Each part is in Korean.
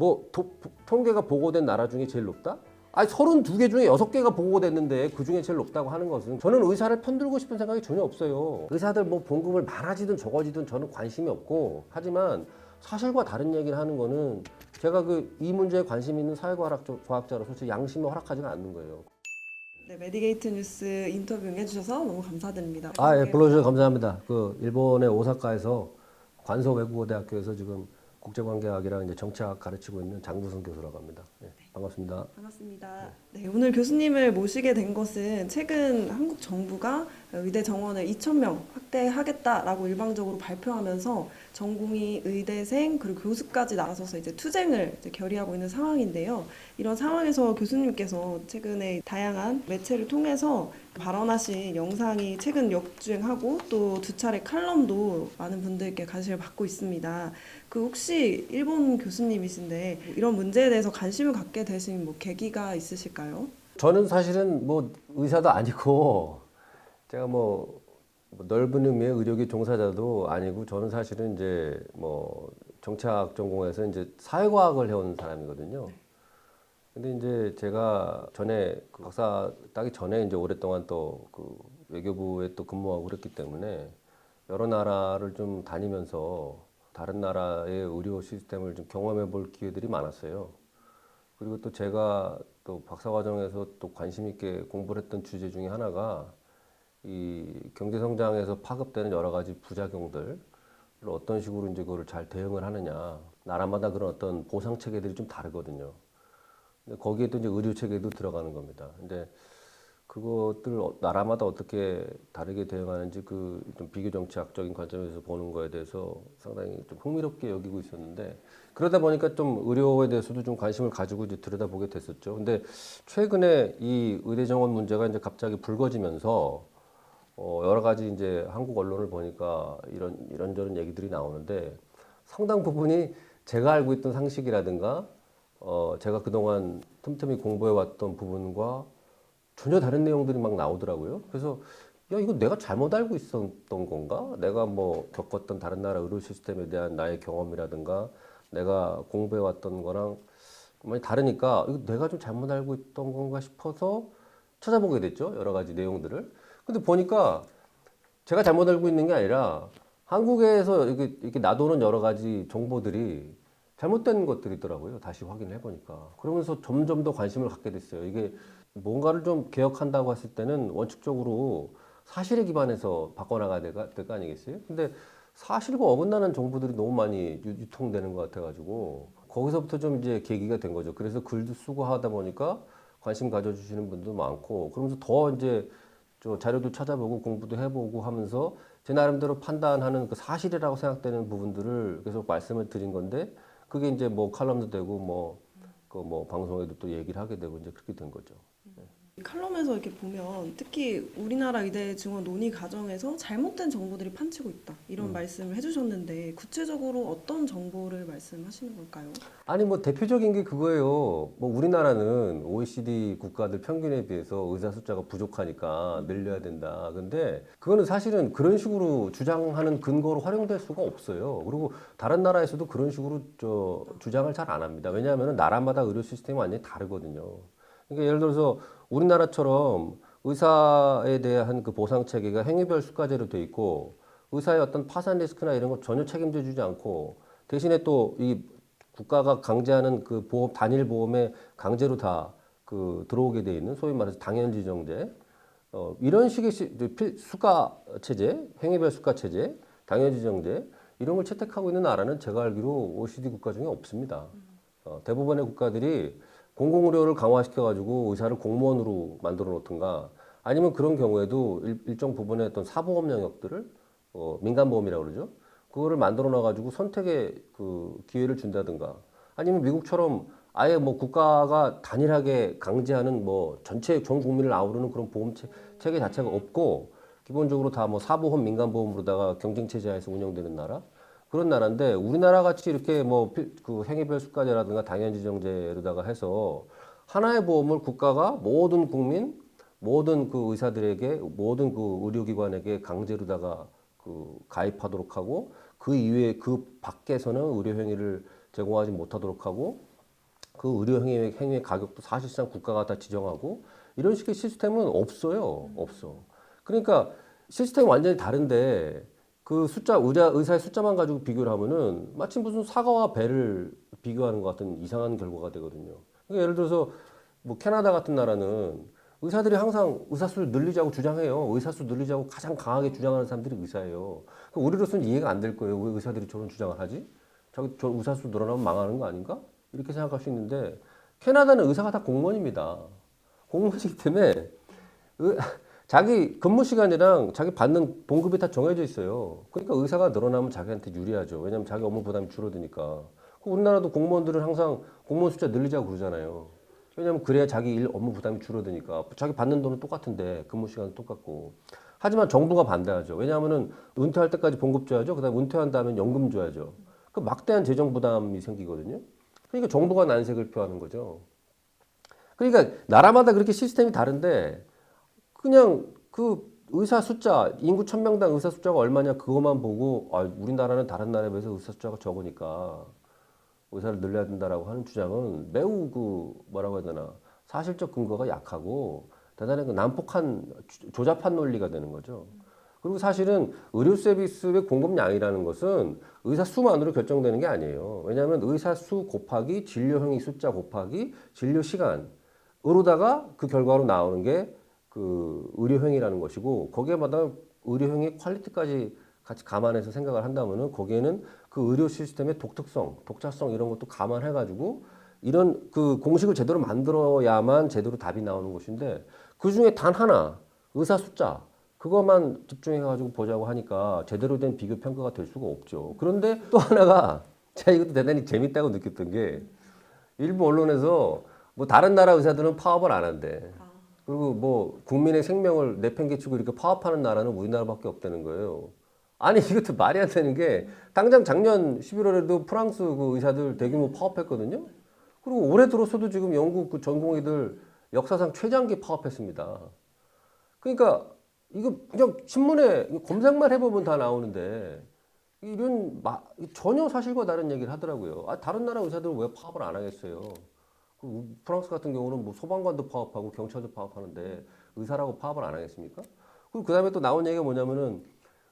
뭐 통계가 보고된 나라 중에 제일 높다? 아니 32개 중에 6개가 보고됐는데 그 중에 제일 높다고 하는 것은 저는 의사를 편들고 싶은 생각이 전혀 없어요. 의사들 뭐 봉급을 많아지든 적어지든 저는 관심이 없고 하지만 사실과 다른 얘기를 하는 거는 제가 이 문제에 관심 있는 사회과학자로서 제 양심이 허락하지가 않는 거예요. 네, 메디게이트 뉴스 인터뷰 응해주셔서 너무 감사드립니다. 예, 불러주셔서 감사합니다. 일본의 오사카에서 관서 외국어대학교에서 지금 국제관계학이랑 이제 정치학 가르치고 있는 장두승 교수라고 합니다. 네, 반갑습니다. 반갑습니다. 네, 오늘 교수님을 모시게 된 것은 최근 한국 정부가 의대 정원을 2,000명 확대하겠다라고 일방적으로 발표하면서 전공의 의대생 그리고 교수까지 나서서 이제 투쟁을 이제 결의하고 있는 상황인데요. 이런 상황에서 교수님께서 최근에 다양한 매체를 통해서 발언하신 영상이 최근 역주행하고 또 두 차례 칼럼도 많은 분들께 관심을 받고 있습니다. 혹시 일본 교수님이신데 이런 문제에 대해서 관심을 갖게 되신 뭐 계기가 있으실까요? 저는 사실은 뭐 의사도 아니고 제가 뭐 넓은 의미의 의료계 종사자도 아니고 저는 사실은 이제 뭐 정치학 전공에서 이제 사회과학을 해온 사람이거든요. 근데 이제 제가 전에 박사 따기 전에 이제 오랫동안 또 외교부에 또 근무하고 그랬기 때문에 여러 나라를 좀 다니면서 다른 나라의 의료 시스템을 좀 경험해 볼 기회들이 많았어요. 그리고 또 제가 또 박사 과정에서 또 관심 있게 공부를 했던 주제 중에 하나가 이 경제 성장에서 파급되는 여러 가지 부작용들을 어떤 식으로 이제 그거를 잘 대응을 하느냐. 나라마다 그런 어떤 보상 체계들이 좀 다르거든요. 근데 거기에 또 이제 의료 체계도 들어가는 겁니다. 근데 그것들 나라마다 어떻게 다르게 대응하는지 좀 비교 정치학적인 관점에서 보는 거에 대해서 상당히 좀 흥미롭게 여기고 있었는데 그러다 보니까 좀 의료에 대해서도 좀 관심을 가지고 이제 들여다보게 됐었죠. 근데 최근에 이 의대 정원 문제가 이제 갑자기 불거지면서 여러 가지 이제 한국 언론을 보니까 이런저런 얘기들이 나오는데 상당 부분이 제가 알고 있던 상식이라든가 제가 그동안 틈틈이 공부해왔던 부분과 전혀 다른 내용들이 막 나오더라고요. 그래서 야, 이거 내가 잘못 알고 있었던 건가? 내가 뭐 겪었던 다른 나라 의료 시스템에 대한 나의 경험이라든가 내가 공부해왔던 거랑 많이 다르니까 이거 내가 좀 잘못 알고 있던 건가 싶어서 찾아보게 됐죠. 여러 가지 내용들을. 근데 보니까 제가 잘못 알고 있는 게 아니라 한국에서 이렇게 나도는 여러 가지 정보들이 잘못된 것들이더라고요. 다시 확인을 해보니까. 그러면서 점점 더 관심을 갖게 됐어요. 이게 뭔가를 좀 개혁한다고 했을 때는 원칙적으로 사실에 기반해서 바꿔나가야 될 거 아니겠어요? 근데 사실과 어긋나는 정보들이 너무 많이 유통되는 것 같아가지고 거기서부터 좀 이제 계기가 된 거죠. 그래서 글도 쓰고 하다 보니까 관심 가져주시는 분도 많고 그러면서 더 이제 저 자료도 찾아보고 공부도 해보고 하면서 제 나름대로 판단하는 그 사실이라고 생각되는 부분들을 계속 말씀을 드린 건데 그게 이제 뭐 칼럼도 되고 뭐 방송에도 또 얘기를 하게 되고 이제 그렇게 된 거죠. 칼럼에서 이렇게 보면 특히 우리나라 의대 증원 논의 과정에서 잘못된 정보들이 판치고 있다 이런 말씀을 해주셨는데 구체적으로 어떤 정보를 말씀하시는 걸까요? 아니 뭐 대표적인 게 그거예요. 뭐 우리나라는 OECD 국가들 평균에 비해서 의사 숫자가 부족하니까 늘려야 된다. 근데 그거는 사실은 그런 식으로 주장하는 근거로 활용될 수가 없어요. 그리고 다른 나라에서도 그런 식으로 주장을 잘 안 합니다. 왜냐하면 나라마다 의료 시스템이 완전히 다르거든요. 그러니까 예를 들어서 우리나라처럼 의사에 대한 그 보상 체계가 행위별 수가제로 돼 있고 의사의 어떤 파산 리스크나 이런 거 전혀 책임져 주지 않고 대신에 또 이 국가가 강제하는 그 보험 단일 보험에 강제로 다 들어오게 돼 있는 소위 말해서 당연지정제 이런 식의 수가 체제, 행위별 수가 체제, 당연지정제 이런 걸 채택하고 있는 나라는 제가 알기로 OECD 국가 중에 없습니다. 대부분의 국가들이 공공의료를 강화시켜가지고 의사를 공무원으로 만들어 놓든가 아니면 그런 경우에도 일정 부분의 어떤 사보험 영역들을 민간보험이라고 그러죠. 그거를 만들어 놔가지고 선택의 기회를 준다든가 아니면 미국처럼 아예 뭐 국가가 단일하게 강제하는 뭐 전체 전 국민을 아우르는 그런 보험 체계 자체가 없고 기본적으로 다 뭐 사보험 민간보험으로다가 경쟁 체제하에서 운영되는 나라 그런 나라인데 우리나라 같이 이렇게 뭐 행위별 수가제라든가 당연지정제로다가 해서 하나의 보험을 국가가 모든 국민, 모든 그 의사들에게, 모든 그 의료기관에게 강제로다가 가입하도록 하고 그 이외에 그 밖에서는 의료 행위를 제공하지 못하도록 하고 그 의료 행위의 가격도 사실상 국가가 다 지정하고 이런 식의 시스템은 없어요. 없어. 그러니까 시스템이 완전히 다른데 그 숫자 의사의 숫자만 가지고 비교를 하면은 마치 무슨 사과와 배를 비교하는 것 같은 이상한 결과가 되거든요. 그러니까 예를 들어서 뭐 캐나다 같은 나라는 의사들이 항상 의사수를 늘리자고 주장해요. 의사수 늘리자고 가장 강하게 주장하는 사람들이 의사예요. 우리로서는 이해가 안 될 거예요. 왜 의사들이 저런 주장을 하지? 저 의사수 늘어나면 망하는 거 아닌가? 이렇게 생각할 수 있는데 캐나다는 의사가 다 공무원입니다. 공무원이기 때문에 자기 근무 시간이랑 자기 받는 봉급이 다 정해져 있어요. 그러니까 의사가 늘어나면 자기한테 유리하죠. 왜냐하면 자기 업무 부담이 줄어드니까. 우리나라도 공무원들은 항상 공무원 숫자 늘리자고 그러잖아요. 왜냐하면 그래야 자기 일 업무 부담이 줄어드니까. 자기 받는 돈은 똑같은데 근무 시간은 똑같고. 하지만 정부가 반대하죠. 왜냐하면은 은퇴할 때까지 봉급 줘야죠. 그다음에 은퇴한 다음에 연금 줘야죠. 그 막대한 재정 부담이 생기거든요. 그러니까 정부가 난색을 표하는 거죠. 그러니까 나라마다 그렇게 시스템이 다른데 그냥 그 의사 숫자, 인구 1000명당 의사 숫자가 얼마냐 그것만 보고 우리나라는 다른 나라에 비해서 의사 숫자가 적으니까 의사를 늘려야 된다라고 하는 주장은 매우 그 뭐라고 해야 되나 사실적 근거가 약하고 대단히 그 난폭한 조잡한 논리가 되는 거죠. 그리고 사실은 의료 서비스의 공급량이라는 것은 의사 수만으로 결정되는 게 아니에요. 왜냐하면 의사 수 곱하기 진료 행위 숫자 곱하기 진료 시간으로다가 그 결과로 나오는 게 그 의료 행위라는 것이고 거기에마다 의료 행위 퀄리티까지 같이 감안해서 생각을 한다면은 거기에는 그 의료 시스템의 독특성, 독자성 이런 것도 감안해가지고 이런 그 공식을 제대로 만들어야만 제대로 답이 나오는 것인데 그 중에 단 하나 의사 숫자 그것만 집중해가지고 보자고 하니까 제대로 된 비교 평가가 될 수가 없죠. 그런데 또 하나가 제가 이것도 대단히 재밌다고 느꼈던 게 일부 언론에서 뭐 다른 나라 의사들은 파업을 안 한대. 그리고 뭐 국민의 생명을 내팽개치고 이렇게 파업하는 나라는 우리나라밖에 없다는 거예요. 아니 이것도 말이 안 되는 게 당장 작년 11월에도 프랑스 그 의사들 대규모 파업했거든요. 그리고 올해 들어서도 지금 영국 그 전공의들 역사상 최장기 파업했습니다. 그러니까 이거 그냥 신문에 검색만 해보면 다 나오는데 이런 전혀 사실과 다른 얘기를 하더라고요. 다른 나라 의사들은 왜 파업을 안 하겠어요? 프랑스 같은 경우는 뭐 소방관도 파업하고 경찰도 파업하는데 의사라고 파업을 안 하겠습니까? 그리고 그 다음에 또 나온 얘기가 뭐냐면은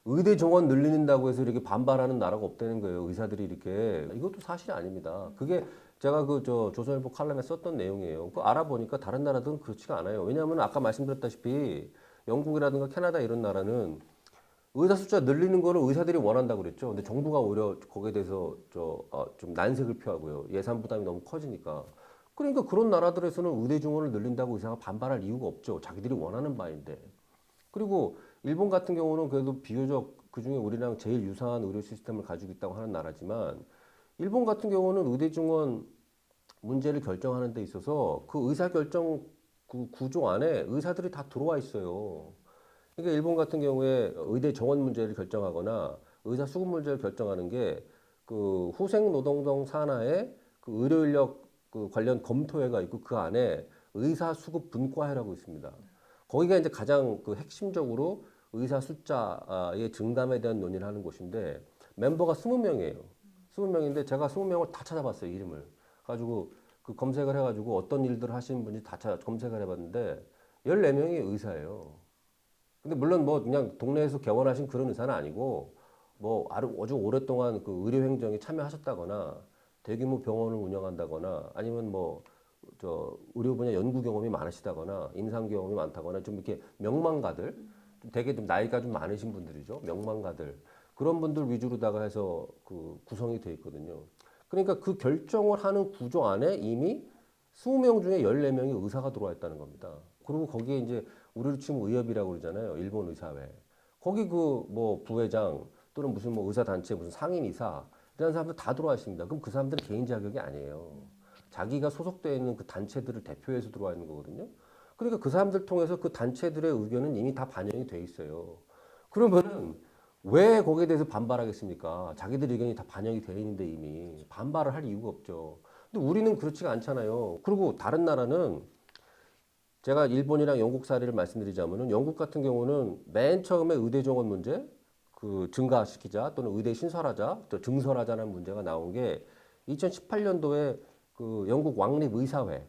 의대 정원 늘린다고 해서 이렇게 반발하는 나라가 없다는 거예요. 의사들이 이렇게. 이것도 사실이 아닙니다. 그게 제가 그 조선일보 칼럼에 썼던 내용이에요. 그 알아보니까 다른 나라들은 그렇지가 않아요. 왜냐하면 아까 말씀드렸다시피 영국이라든가 캐나다 이런 나라는 의사 숫자 늘리는 거를 의사들이 원한다고 그랬죠. 근데 정부가 오히려 거기에 대해서 좀 난색을 표하고요. 예산 부담이 너무 커지니까. 그러니까 그런 나라들에서는 의대 증원을 늘린다고 의사가 반발할 이유가 없죠. 자기들이 원하는 바인데. 그리고 일본 같은 경우는 그래도 비교적 그중에 우리랑 제일 유사한 의료 시스템을 가지고 있다고 하는 나라지만 일본 같은 경우는 의대 증원 문제를 결정하는 데 있어서 그 의사 결정 그 구조 안에 의사들이 다 들어와 있어요. 그러니까 일본 같은 경우에 의대 정원 문제를 결정하거나 의사 수급 문제를 결정하는 게 그 후생 노동정 산하에 그 의료 인력 그 관련 검토회가 있고 그 안에 의사 수급 분과회라고 있습니다. 거기가 이제 가장 그 핵심적으로 의사 숫자의 증감에 대한 논의를 하는 곳인데 멤버가 20명이에요. 20명인데 제가 20명을 다 찾아봤어요, 이름을. 가지고 그 검색을 해가지고 어떤 일들을 하시는 분인지 다 검색을 해봤는데 14명이 의사예요. 근데 물론 뭐 그냥 동네에서 개원하신 그런 의사는 아니고 뭐 아주 오랫동안 그 의료 행정에 참여하셨다거나 대규모 병원을 운영한다거나 아니면 뭐 의료 분야 연구 경험이 많으시다거나 임상 경험이 많다거나 좀 이렇게 명망가들 되게 좀 나이가 좀 많으신 분들이죠. 명망가들 그런 분들 위주로다가 해서 그 구성이 돼 있거든요. 그러니까 그 결정을 하는 구조 안에 이미 20명 중에 14명이 의사가 들어와 있다는 겁니다. 그리고 거기에 이제 우리로 치면 의협이라고 그러잖아요. 일본 의사회. 거기 그 뭐 부회장 또는 무슨 뭐 의사 단체 무슨 상임 이사 이런 사람들 다 들어와 있습니다. 그럼 그 사람들은 개인 자격이 아니에요. 자기가 소속되어 있는 그 단체들을 대표해서 들어와 있는 거거든요. 그러니까 그 사람들 통해서 그 단체들의 의견은 이미 다 반영이 돼 있어요. 그러면은 왜 거기에 대해서 반발하겠습니까? 자기들 의견이 다 반영이 되어 있는데 이미 반발을 할 이유가 없죠. 근데 우리는 그렇지가 않잖아요. 그리고 다른 나라는 제가 일본이랑 영국 사례를 말씀드리자면은 영국 같은 경우는 맨 처음에 의대 정원 문제 그 증가시키자 또는 의대 신설하자 또 증설하자는 문제가 나온 게 2018년도에 그 영국 왕립 의사회,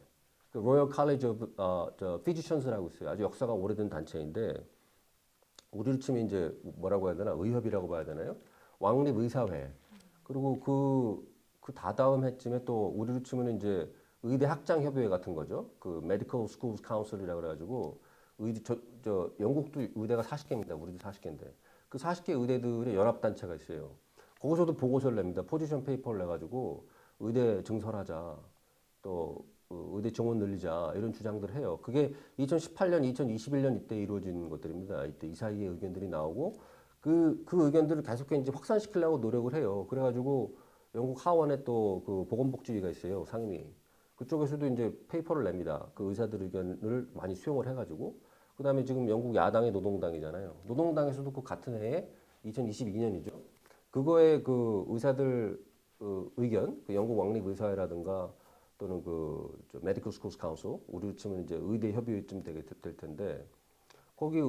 그 로열 칼리지 오브 피지션스라고 있어요. 아주 역사가 오래된 단체인데 우리로 치면 이제 뭐라고 해야 되나 의협이라고 봐야 되나요? 왕립 의사회. 그리고 그 다다음 해쯤에 또 우리로 치면 이제 의대 학장 협의회 같은 거죠. 그 메디컬 스쿨 카운슬이라고 그래가지고 의대 저 영국도 의대가 40개입니다. 우리도 40개인데 그 40개 의대들의 연합 단체가 있어요. 거기서도 보고서를 냅니다. 포지션 페이퍼를 내가지고 의대 증설하자, 또 의대 정원 늘리자 이런 주장들을 해요. 그게 2018년, 2021년 이때 이루어진 것들입니다. 이때 이 사이에 의견들이 나오고 그 의견들을 계속 이제 확산시키려고 노력을 해요. 그래가지고 영국 하원에 또 그 보건복지위가 있어요. 상임위. 그쪽에서도 이제 페이퍼를 냅니다. 그 의사들 의견을 많이 수용을 해가지고 그다음에 지금 영국 야당의 노동당이잖아요. 노동당에서도 그 같은 해에 2022년이죠. 그거에 그 의사들 의견, 그 영국 왕립 의사회라든가 또는 그 메디컬 스쿨스 카운슬, 우리로 치면 이제 의대 협의회쯤 될 텐데 거기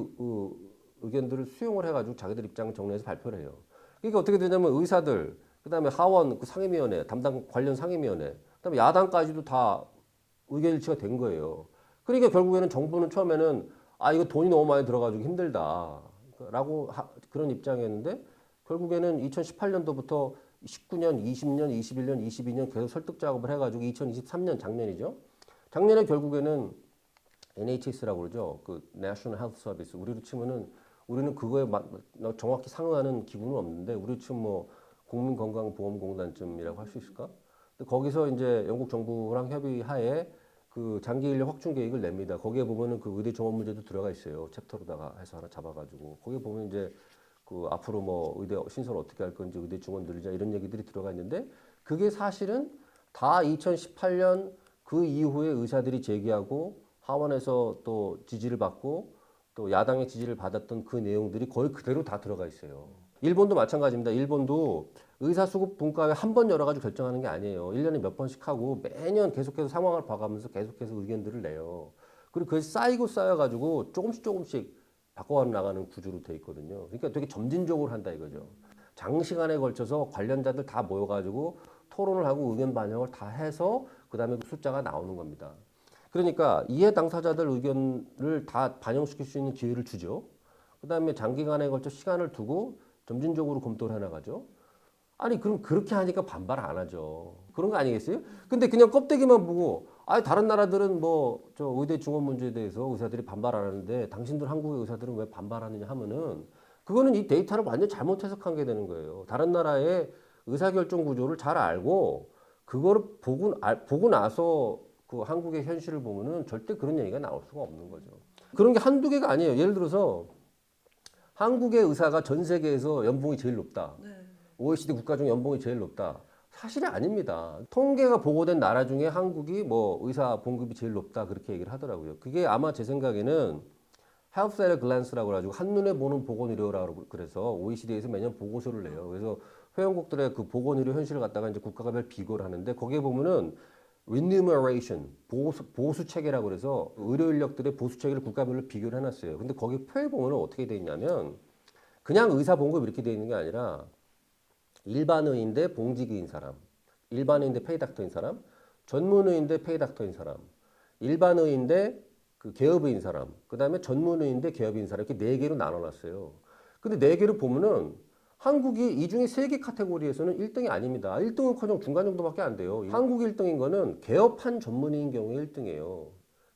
의견들을 수용을 해가지고 자기들 입장을 정리해서 발표를 해요. 그러니까 어떻게 되냐면 의사들, 그다음에 하원 그 상임위원회, 담당 관련 상임위원회, 그다음에 야당까지도 다 의견 일치가 된 거예요. 그러니까 결국에는 정부는 처음에는 이거 돈이 너무 많이 들어가지고 힘들다라고 그런 입장이었는데 결국에는 2018년도부터 19년, 20년, 21년, 22년 계속 설득 작업을 해가지고 2023년 작년이죠. 작년에 결국에는 NHS라고 그러죠. 그 National Health Service. 우리로 치면은 우리는 그거에 정확히 상응하는 기구는 없는데 우리로 치면 뭐 국민건강보험공단쯤이라고 할 수 있을까? 근데 거기서 이제 영국 정부랑 협의하에 그 장기 인력 확충 계획을 냅니다. 거기에 보면은 그 의대 정원 문제도 들어가 있어요. 챕터로다가 해서 하나 잡아가지고 거기에 보면 이제 그 앞으로 뭐 의대 신설 어떻게 할 건지 의대 증원 늘리자 이런 얘기들이 들어가 있는데 그게 사실은 다 2018년 그 이후에 의사들이 제기하고 하원에서 또 지지를 받고 또 야당의 지지를 받았던 그 내용들이 거의 그대로 다 들어가 있어요. 일본도 마찬가지입니다. 일본도 의사수급 분과회 한 번 열어가지고 결정하는 게 아니에요. 1년에 몇 번씩 하고 매년 계속해서 상황을 봐가면서 계속해서 의견들을 내요. 그리고 그게 쌓이고 쌓여가지고 조금씩 바꿔 나가는 구조로 돼 있거든요. 그러니까 되게 점진적으로 한다 이거죠. 장시간에 걸쳐서 관련자들 다 모여가지고 토론을 하고 의견 반영을 다 해서 그 다음에 그 숫자가 나오는 겁니다. 그러니까 이해 당사자들 의견을 다 반영시킬 수 있는 기회를 주죠. 그 다음에 장기간에 걸쳐 시간을 두고 점진적으로 검토를 해나가죠. 아니 그럼 그렇게 하니까 반발 안 하죠. 그런 거 아니겠어요? 근데 그냥 껍데기만 보고 다른 나라들은 뭐 저 의대 증원 문제에 대해서 의사들이 반발 안 하는데 당신들 한국의 의사들은 왜 반발하느냐 하면은 그거는 이 데이터를 완전 잘못 해석한 게 되는 거예요. 다른 나라의 의사결정 구조를 잘 알고 그거를 보고 나서 그 한국의 현실을 보면은 절대 그런 얘기가 나올 수가 없는 거죠. 그런 게 한두 개가 아니에요. 예를 들어서 한국의 의사가 전 세계에서 연봉이 제일 높다. 네. OECD 국가 중 연봉이 제일 높다. 사실이 아닙니다. 통계가 보고된 나라 중에 한국이 뭐 의사 봉급이 제일 높다 그렇게 얘기를 하더라고요. 그게 아마 제 생각에는 Health at a Glance라고 해가지고 한눈에 보는 보건의료라고 그래서 OECD에서 매년 보고서를 내요. 그래서 회원국들의 그 보건의료 현실을 갖다가 이제 국가별 비교를 하는데 거기에 보면은 remuneration 보수 체계라고 그래서 의료 인력들의 보수 체계를 국가별로 비교를 해놨어요. 근데 거기 표에 보면은 어떻게 돼 있냐면 그냥 의사 봉급 이렇게 돼 있는 게 아니라 일반의인 대 봉직의인 사람, 일반의인 대 페이닥터인 사람, 전문의인 대 페이닥터인 사람, 일반의인 대 그 개업의인 사람, 그 다음에 전문의인 대 개업인 사람 이렇게 네 개로 나눠놨어요. 근데 네 개를 보면은 한국이 이 중에 세 개 카테고리에서는 1등이 아닙니다. 1등은 커녕 중간 정도밖에 안 돼요. 한국 1등인 거는 개업한 전문의인 경우에 1등이에요.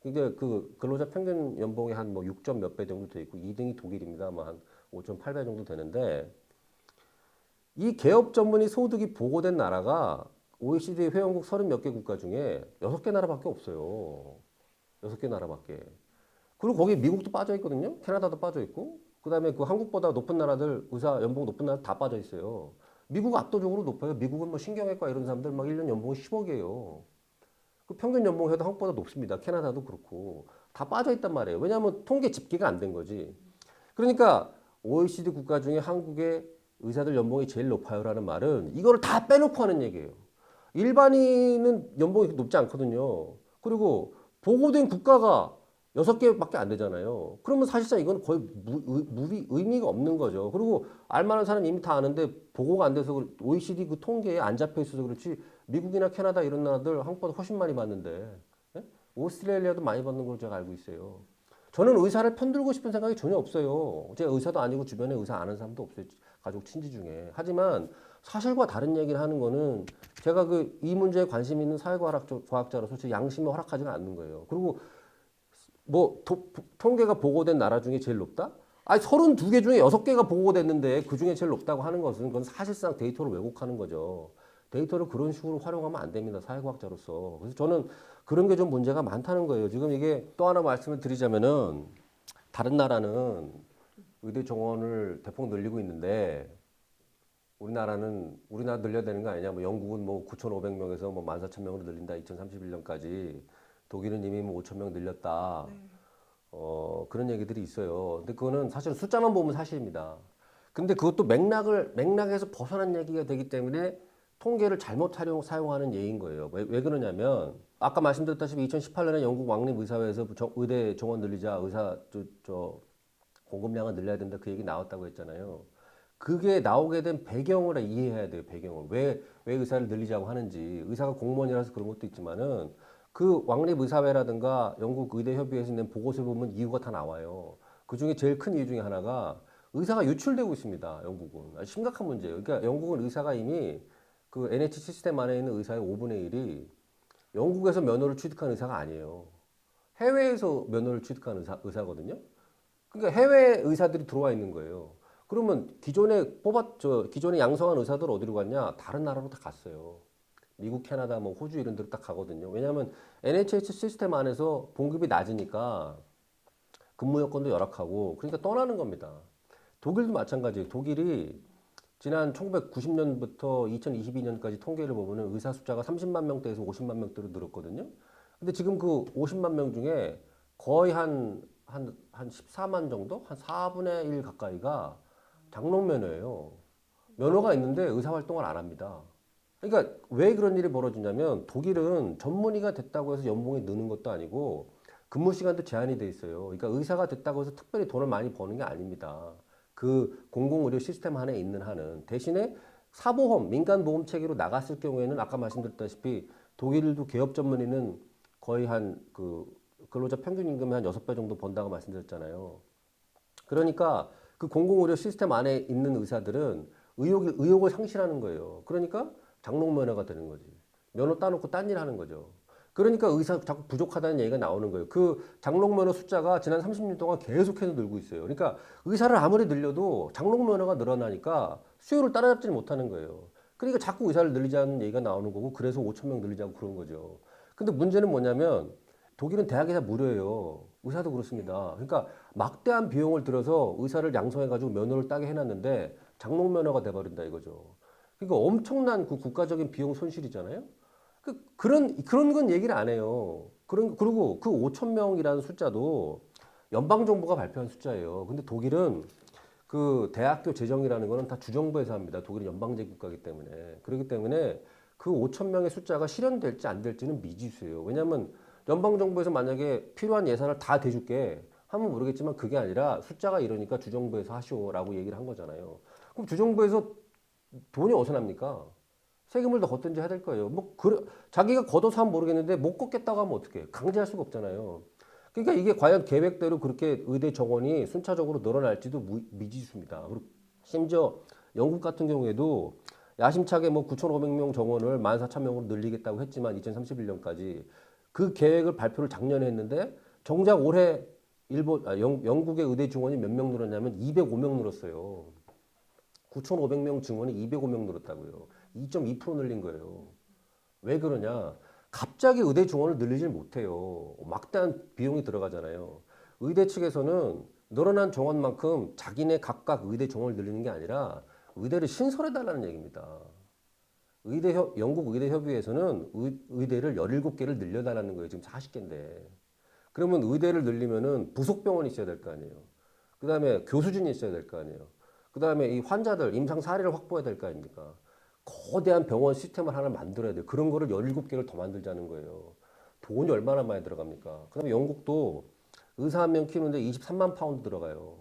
이게 그 근로자 평균 연봉이 한 뭐 6점 몇 배 정도 돼 있고 2등이 독일입니다. 뭐 한 5.8배 정도 되는데 이 개업 전문의 소득이 보고된 나라가 OECD 회원국 30 몇 개 국가 중에 6개 나라밖에 없어요. 6개 나라밖에. 그리고 거기 미국도 빠져 있거든요. 캐나다도 빠져 있고. 그다음에 그 한국보다 높은 나라들 의사 연봉 높은 나라 다 빠져 있어요. 미국은 압도적으로 높아요. 미국은 뭐 신경외과 이런 사람들 막 1년 연봉이 10억이에요. 그 평균 연봉 해도 한국보다 높습니다. 캐나다도 그렇고 다 빠져 있단 말이에요. 왜냐하면 통계 집계가 안 된 거지. 그러니까 OECD 국가 중에 한국의 의사들 연봉이 제일 높아요라는 말은 이거를 다 빼놓고 하는 얘기예요. 일반인은 연봉이 높지 않거든요. 그리고 보고된 국가가 6개밖에 안 되잖아요. 그러면 사실상 이건 거의 의미가 없는 거죠. 그리고 알만한 사람이 이미 다 아는데 보고가 안 돼서 OECD 그 통계에 안 잡혀 있어서 그렇지 미국이나 캐나다 이런 나라들 한국보다 훨씬 많이 받는데 예? 오스트레일리아도 많이 받는 걸로 제가 알고 있어요. 저는 의사를 편들고 싶은 생각이 전혀 없어요. 제가 의사도 아니고 주변에 의사 아는 사람도 없어요. 가족 친지 중에. 하지만 사실과 다른 얘기를 하는 거는 제가 그 이 문제에 관심 있는 사회과학자로서 제 양심에 허락하지는 않는 거예요. 그리고 뭐 통계가 보고된 나라 중에 제일 높다? 아니 32개 중에 6개가 보고됐는데 그 중에 제일 높다고 하는 것은 그건 사실상 데이터를 왜곡하는 거죠. 데이터를 그런 식으로 활용하면 안 됩니다. 사회과학자로서. 그래서 저는 그런 게 좀 문제가 많다는 거예요. 지금 이게 또 하나 말씀을 드리자면은 다른 나라는 의대 정원을 대폭 늘리고 있는데 우리나라 늘려야 되는 거 아니냐? 뭐 영국은 뭐 9,500명에서 뭐 14,000명으로 늘린다. 2031년까지. 독일은 이미 뭐 5,000명 늘렸다. 네. 그런 얘기들이 있어요. 근데 그거는 사실 숫자만 보면 사실입니다. 근데 그것도 맥락에서 벗어난 얘기가 되기 때문에 통계를 잘못 사용하는 예인 거예요. 왜 그러냐면 아까 말씀드렸다시피 2018년에 영국 왕립의사회에서 의대 정원 늘리자 공급량을 늘려야 된다 그 얘기 나왔다고 했잖아요. 그게 나오게 된 배경을 이해해야 돼요. 배경을 왜 의사를 늘리자고 하는지. 의사가 공무원이라서 그런 것도 있지만은 그 왕립의사회라든가 영국 의대협의회에서 낸 보고서를 보면 이유가 다 나와요. 그 중에 제일 큰 이유 중에 하나가 의사가 유출되고 있습니다. 영국은 아주 심각한 문제예요. 그러니까 영국은 의사가 이미 그 NH 시스템 안에 있는 의사의 5분의 1이 영국에서 면허를 취득한 의사가 아니에요. 해외에서 면허를 취득한 의사거든요. 그러니까 해외 의사들이 들어와 있는 거예요. 그러면 기존에 양성한 의사들 어디로 갔냐? 다른 나라로 다 갔어요. 미국, 캐나다, 뭐 호주 이런 데로 딱 가거든요. 왜냐하면 NHS 시스템 안에서 봉급이 낮으니까 근무 여건도 열악하고 그러니까 떠나는 겁니다. 독일도 마찬가지예요. 독일이 지난 1990년부터 2022년까지 통계를 보면은 의사 숫자가 30만 명대에서 50만 명대로 늘었거든요. 근데 지금 그 50만 명 중에 거의 한 14만 정도? 한 4분의 1 가까이가 장롱 면허예요. 면허가 있는데 의사 활동을 안 합니다. 그러니까 왜 그런 일이 벌어지냐면 독일은 전문의가 됐다고 해서 연봉이 느는 것도 아니고 근무 시간도 제한이 돼 있어요. 그러니까 의사가 됐다고 해서 특별히 돈을 많이 버는 게 아닙니다. 그 공공의료 시스템 안에 있는 한은 대신에 사보험, 민간보험 체계로 나갔을 경우에는 아까 말씀드렸다시피 독일도 개업 전문의는 거의 한 그 근로자 평균 임금의 한 6배 정도 번다고 말씀드렸잖아요. 그러니까 그 공공의료 시스템 안에 있는 의사들은 의욕을 상실하는 거예요. 그러니까 장롱 면허가 되는 거지. 면허 따놓고 딴 일 하는 거죠. 그러니까 의사 자꾸 부족하다는 얘기가 나오는 거예요. 그 장롱 면허 숫자가 지난 30년 동안 계속해서 늘고 있어요. 그러니까 의사를 아무리 늘려도 장롱 면허가 늘어나니까 수요를 따라잡지를 못하는 거예요. 그러니까 자꾸 의사를 늘리자는 얘기가 나오는 거고 그래서 5천 명 늘리자고 그런 거죠. 근데 문제는 뭐냐면 독일은 대학이 다 무료예요. 의사도 그렇습니다. 그러니까 막대한 비용을 들여서 의사를 양성해가지고 면허를 따게 해놨는데 장롱 면허가 돼버린다 이거죠. 그러니까 엄청난 그 국가적인 비용 손실이잖아요. 그런 건 얘기를 안 해요. 그리고 그 5천 명이라는 숫자도 연방 정부가 발표한 숫자예요. 근데 독일은 그 대학교 재정이라는 거는 다 주정부에서 합니다. 독일은 연방제 국가이기 때문에. 그렇기 때문에 그 5천 명의 숫자가 실현될지 안 될지는 미지수예요. 왜냐하면 연방 정부에서 만약에 필요한 예산을 다 대줄게 하면 모르겠지만 그게 아니라 숫자가 이러니까 주정부에서 하시오라고 얘기를 한 거잖아요. 그럼 주정부에서 돈이 어디서 납니까? 세금을 더 걷든지 해야 될 거예요. 자기가 걷어서 하면 모르겠는데 못 걷겠다고 하면 어떡해. 강제할 수가 없잖아요. 그러니까 이게 과연 계획대로 그렇게 의대 정원이 순차적으로 늘어날지도 미지수입니다. 그리고 심지어 영국 같은 경우에도 야심차게 뭐 9,500명 정원을 14,000명으로 늘리겠다고 했지만 2031년까지 그 계획을 발표를 작년에 했는데 정작 올해 영국의 의대 증원이 몇 명 늘었냐면 205명 늘었어요. 9,500명 증원이 205명 늘었다고요. 2.2% 늘린 거예요. 왜 그러냐? 갑자기 의대 증원을 늘리질 못해요. 막대한 비용이 들어가잖아요. 의대 측에서는 늘어난 정원만큼 자기네 각각 의대 정원을 늘리는 게 아니라 의대를 신설해달라는 얘기입니다. 영국 의대협의회에서는 의대를 17개를 늘려달라는 거예요. 지금 40개인데. 그러면 의대를 늘리면은 부속병원이 있어야 될 거 아니에요. 그 다음에 교수진이 있어야 될 거 아니에요. 그 다음에 이 환자들, 임상 사례를 확보해야 될 거 아닙니까? 거대한 병원 시스템을 하나 만들어야 돼요. 그런 거를 17개를 더 만들자는 거예요. 돈이 얼마나 많이 들어갑니까? 그 다음에 영국도 의사 한 명 키우는데 23만 파운드 들어가요.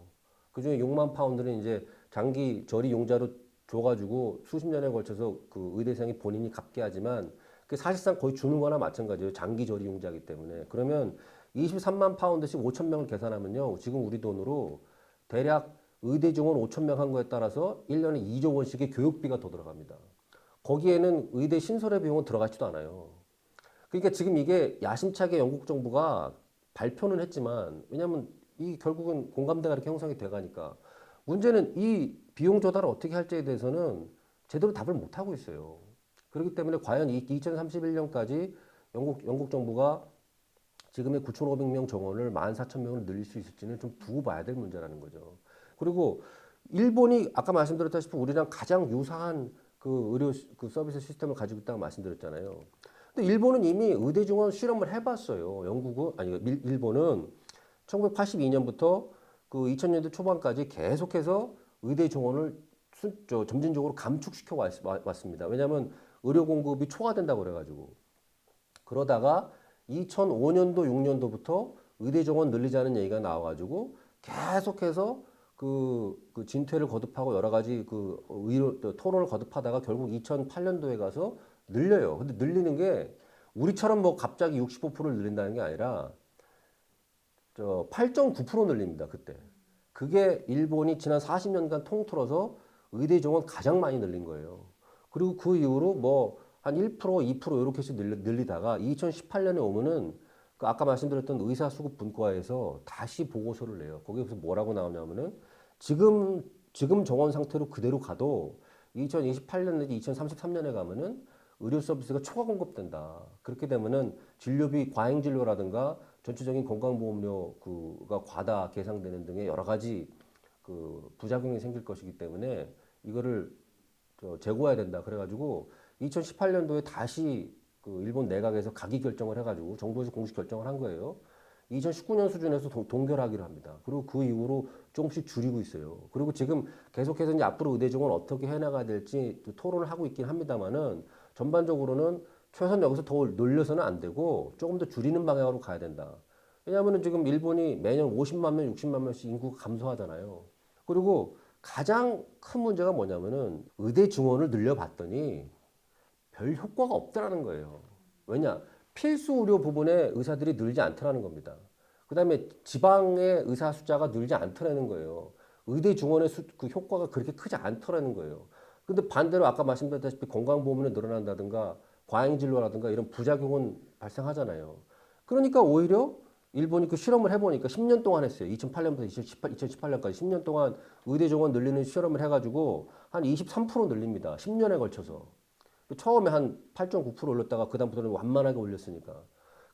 그 중에 6만 파운드는 이제 장기 저리 용자로 줘가지고 수십 년에 걸쳐서 그 의대생이 본인이 갚게 하지만 그 사실상 거의 주는 거나 마찬가지예요. 장기 저리 융자이기 때문에. 그러면 23만 파운드씩 5천 명을 계산하면요. 지금 우리 돈으로 대략 의대 정원 5천 명 한 거에 따라서 1년에 2조 원씩의 교육비가 더 들어갑니다. 거기에는 의대 신설의 비용은 들어가지도 않아요. 그러니까 지금 이게 야심차게 영국 정부가 발표는 했지만 왜냐하면 이 결국은 공감대가 이렇게 형성이 돼가니까 문제는 이 비용 조달을 어떻게 할지에 대해서는 제대로 답을 못 하고 있어요. 그렇기 때문에 과연 2031년까지 영국 정부가 지금의 9,500명 정원을 14,000명으로 늘릴 수 있을지는 좀 두고 봐야 될 문제라는 거죠. 그리고 일본이 아까 말씀드렸다시피 우리랑 가장 유사한 그 의료 그 서비스 시스템을 가지고 있다고 말씀드렸잖아요. 근데 일본은 이미 의대 정원 실험을 해봤어요. 일본은 1982년부터 그 2000년대 초반까지 계속해서 의대 정원을 점진적으로 감축시켜 왔습니다. 왜냐하면 의료 공급이 초과된다고 그래가지고. 그러다가 2005년도, 6년도부터 의대 정원 늘리자는 얘기가 나와가지고 계속해서 그 진퇴를 거듭하고 여러 가지 그 의료 토론을 거듭하다가 결국 2008년도에 가서 늘려요. 근데 늘리는 게 우리처럼 뭐 갑자기 65%를 늘린다는 게 아니라 8.9% 늘립니다. 그때. 그게 일본이 지난 40년간 통틀어서 의대 정원 가장 많이 늘린 거예요. 그리고 그 이후로 뭐 한 1%, 2% 이렇게 해서 늘리다가 2018년에 오면은 그 아까 말씀드렸던 의사수급 분과에서 다시 보고서를 내요. 거기서 뭐라고 나오냐면은 지금 정원 상태로 그대로 가도 2028년 내지 2033년에 가면은 의료 서비스가 초과 공급된다. 그렇게 되면은 진료비 과잉 진료라든가 전체적인 건강보험료가 과다 계상되는 등의 여러 가지 그 부작용이 생길 것이기 때문에 이거를 재고해야 된다. 그래가지고 2018년도에 다시 그 일본 내각에서 가기 결정을 해가지고 정부에서 공식 결정을 한 거예요. 2019년 수준에서 동결하기로 합니다. 그리고 그 이후로 조금씩 줄이고 있어요. 그리고 지금 계속해서 이제 앞으로 의대 정원 어떻게 해나가야 될지 토론을 하고 있긴 합니다만은 전반적으로는 최소한 여기서 더 늘려서는 안 되고 조금 더 줄이는 방향으로 가야 된다. 왜냐하면 지금 일본이 매년 50만 명, 60만 명씩 인구가 감소하잖아요. 그리고 가장 큰 문제가 뭐냐면은 의대 증원을 늘려봤더니 별 효과가 없더라는 거예요. 왜냐? 필수 의료 부분에 의사들이 늘지 않더라는 겁니다. 그 다음에 지방의 의사 숫자가 늘지 않더라는 거예요. 의대 증원의 그 효과가 그렇게 크지 않더라는 거예요. 근데 반대로 아까 말씀드렸다시피 건강보험료 늘어난다든가 과잉진료라든가 이런 부작용은 발생하잖아요. 그러니까 오히려 일본이 그 실험을 해보니까 10년 동안 했어요. 2008년부터 2018년까지 10년 동안 의대 정원 늘리는 실험을 해가지고 한 23% 늘립니다. 10년에 걸쳐서. 처음에 한 8.9% 올렸다가 그다음부터는 완만하게 올렸으니까.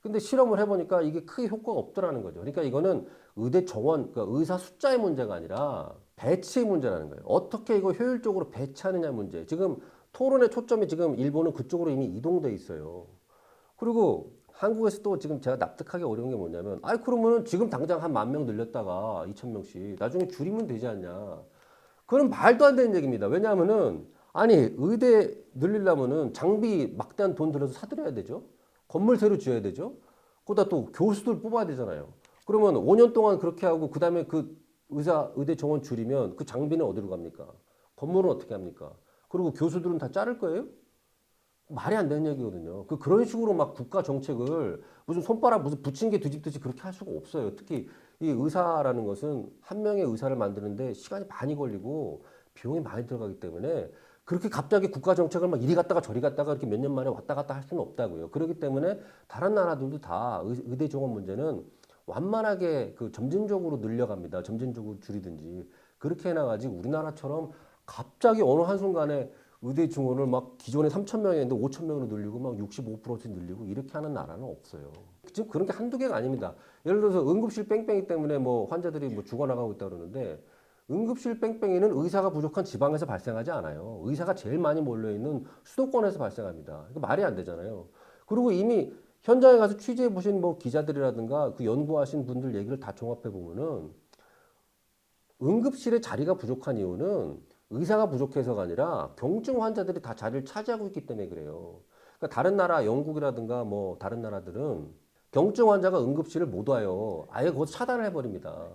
근데 실험을 해보니까 이게 크게 효과가 없더라는 거죠. 그러니까 이거는 의대 정원, 그러니까 의사 숫자의 문제가 아니라 배치의 문제라는 거예요. 어떻게 이거 효율적으로 배치하느냐 문제. 지금 토론의 초점이 지금 일본은 그쪽으로 이미 이동돼 있어요. 그리고 한국에서 또 지금 제가 납득하기 어려운 게 뭐냐면, 아이, 그러면은 지금 당장 한 10,000명 늘렸다가 2,000명씩 나중에 줄이면 되지 않냐. 그건 말도 안 되는 얘기입니다. 왜냐하면은, 아니, 의대 늘리려면은 장비 막대한 돈 들여서 사들여야 되죠. 건물 새로 지어야 되죠. 거기다 또 교수들 뽑아야 되잖아요. 그러면 5년 동안 그렇게 하고 그 다음에 그 의대 정원 줄이면 그 장비는 어디로 갑니까? 건물은 어떻게 합니까? 그리고 교수들은 다 자를 거예요? 말이 안 되는 얘기거든요. 그런 식으로 막 국가 정책을 무슨 손가락 무슨 부침개 뒤집듯이 그렇게 할 수가 없어요. 특히 이 의사라는 것은 한 명의 의사를 만드는데 시간이 많이 걸리고 비용이 많이 들어가기 때문에 그렇게 갑자기 국가 정책을 막 이리 갔다가 저리 갔다가 이렇게 몇 년 만에 왔다 갔다 할 수는 없다고요. 그렇기 때문에 다른 나라들도 다 의대 정원 문제는 완만하게 그 점진적으로 늘려갑니다. 점진적으로 줄이든지 그렇게 해나가지 우리나라처럼 갑자기 어느 한순간에 의대 증원을 막 기존에 3,000명이었는데 5,000명으로 늘리고 막 65%씩 늘리고 이렇게 하는 나라는 없어요. 지금 그런 게 한두 개가 아닙니다. 예를 들어서 응급실 뺑뺑이 때문에 뭐 환자들이 뭐 죽어나가고 있다 그러는데 응급실 뺑뺑이는 의사가 부족한 지방에서 발생하지 않아요. 의사가 제일 많이 몰려있는 수도권에서 발생합니다. 이거 말이 안 되잖아요. 그리고 이미 현장에 가서 취재해 보신 뭐 기자들이라든가 그 연구하신 분들 얘기를 다 종합해 보면은 응급실에 자리가 부족한 이유는 의사가 부족해서가 아니라 경증 환자들이 다 자리를 차지하고 있기 때문에 그래요. 그러니까 다른 나라, 영국이라든가 뭐 다른 나라들은 경증 환자가 응급실을 못 와요. 아예 거기서 차단을 해버립니다.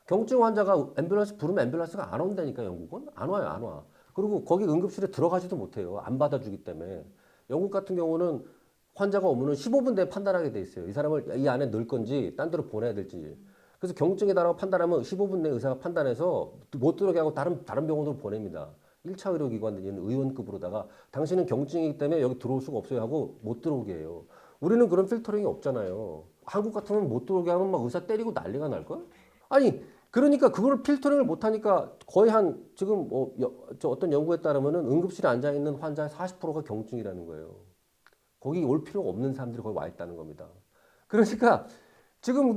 경증 환자가 앰뷸런스 부르면 앰뷸런스가 안 온다니까 영국은? 안 와요, 안 와. 그리고 거기 응급실에 들어가지도 못해요. 안 받아주기 때문에. 영국 같은 경우는 환자가 오면은 15분 내에 판단하게 돼 있어요. 이 사람을 이 안에 넣을 건지 딴 데로 보내야 될지. 그래서 경증에 따라 판단하면 15분 내에 의사가 판단해서 못 들어게 하고 다른 병원으로 보냅니다. 1차 의료기관들은 의원급으로다가 당신은 경증이기 때문에 여기 들어올 수가 없어요 하고 못 들어오게 해요. 우리는 그런 필터링이 없잖아요. 한국 같으면 못 들어오게 하면 막 의사 때리고 난리가 날걸? 아니, 그러니까 그걸 필터링을 못하니까 거의 한 지금 저 어떤 연구에 따르면은 응급실에 앉아 있는 환자의 40%가 경증이라는 거예요. 거기 올 필요가 없는 사람들이 거기 와 있다는 겁니다. 그러니까 지금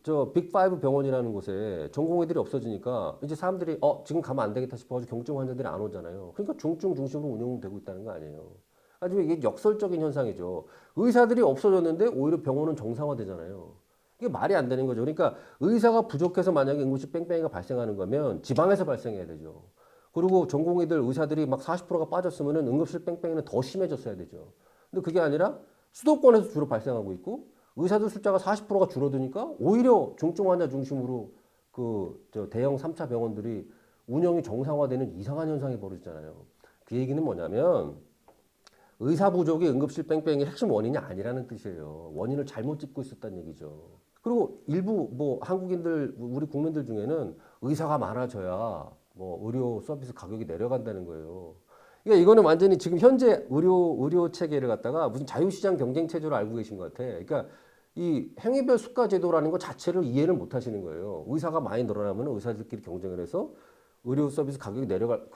저 빅5 병원이라는 곳에 전공의들이 없어지니까 이제 사람들이 지금 가면 안 되겠다 싶어가지고 경증 환자들이 안 오잖아요. 그러니까 중증 중심으로 운영되고 있다는 거 아니에요. 아주 이게 역설적인 현상이죠. 의사들이 없어졌는데 오히려 병원은 정상화되잖아요. 이게 말이 안 되는 거죠. 그러니까 의사가 부족해서 만약에 응급실 뺑뺑이가 발생하는 거면 지방에서 발생해야 되죠. 그리고 전공의들 의사들이 막 40%가 빠졌으면 응급실 뺑뺑이는 더 심해졌어야 되죠. 근데 그게 아니라 수도권에서 주로 발생하고 있고 의사들 숫자가 40%가 줄어드니까 오히려 중증 환자 중심으로 저 대형 3차 병원들이 운영이 정상화되는 이상한 현상이 벌어지잖아요. 그 얘기는 뭐냐면 의사 부족이 응급실 뺑뺑이의 핵심 원인이 아니라는 뜻이에요. 원인을 잘못 짚고 있었다는 얘기죠. 그리고 일부 뭐 한국인들 우리 국민들 중에는 의사가 많아져야 뭐 의료 서비스 가격이 내려간다는 거예요. 그러니까 이거는 완전히 지금 현재 의료 체계를 갖다가 무슨 자유시장 경쟁 체제로 알고 계신 것 같아. 그러니까 이 행위별 수가 제도라는 것 자체를 이해를 못 하시는 거예요. 의사가 많이 늘어나면 의사들끼리 경쟁을 해서 의료 서비스 가격이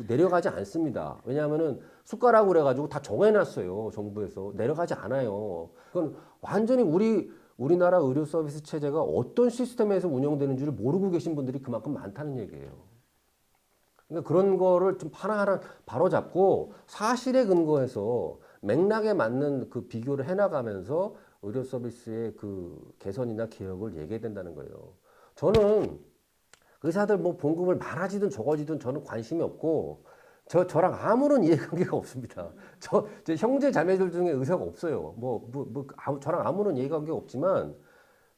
내려가지 않습니다. 왜냐하면은 숟가락으로 해가지고 다 정해놨어요. 정부에서. 내려가지 않아요. 그건 완전히 우리나라 의료 서비스 체제가 어떤 시스템에서 운영되는지를 모르고 계신 분들이 그만큼 많다는 얘기예요. 그러니까 그런 거를 좀 하나하나 바로잡고 사실에 근거해서 맥락에 맞는 그 비교를 해나가면서 의료 서비스의 그 개선이나 개혁을 얘기해야 된다는 거예요. 저는 의사들 뭐 봉급을 많아지든 적어지든 저는 관심이 없고 저랑 아무런 이해관계가 없습니다. 제 형제 자매들 중에 의사가 없어요. 저랑 아무런 이해관계가 없지만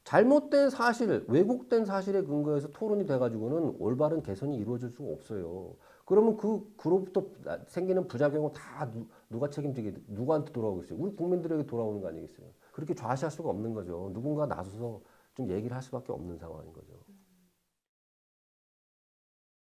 잘못된 사실, 왜곡된 사실에 근거해서 토론이 돼가지고는 올바른 개선이 이루어질 수가 없어요. 그러면 그로부터 생기는 부작용은 다 누가 책임지게, 누구한테 돌아오겠어요? 우리 국민들에게 돌아오는 거 아니겠어요? 그렇게 좌시할 수가 없는 거죠. 누군가 나서서 좀 얘기를 할 수밖에 없는 상황인 거죠.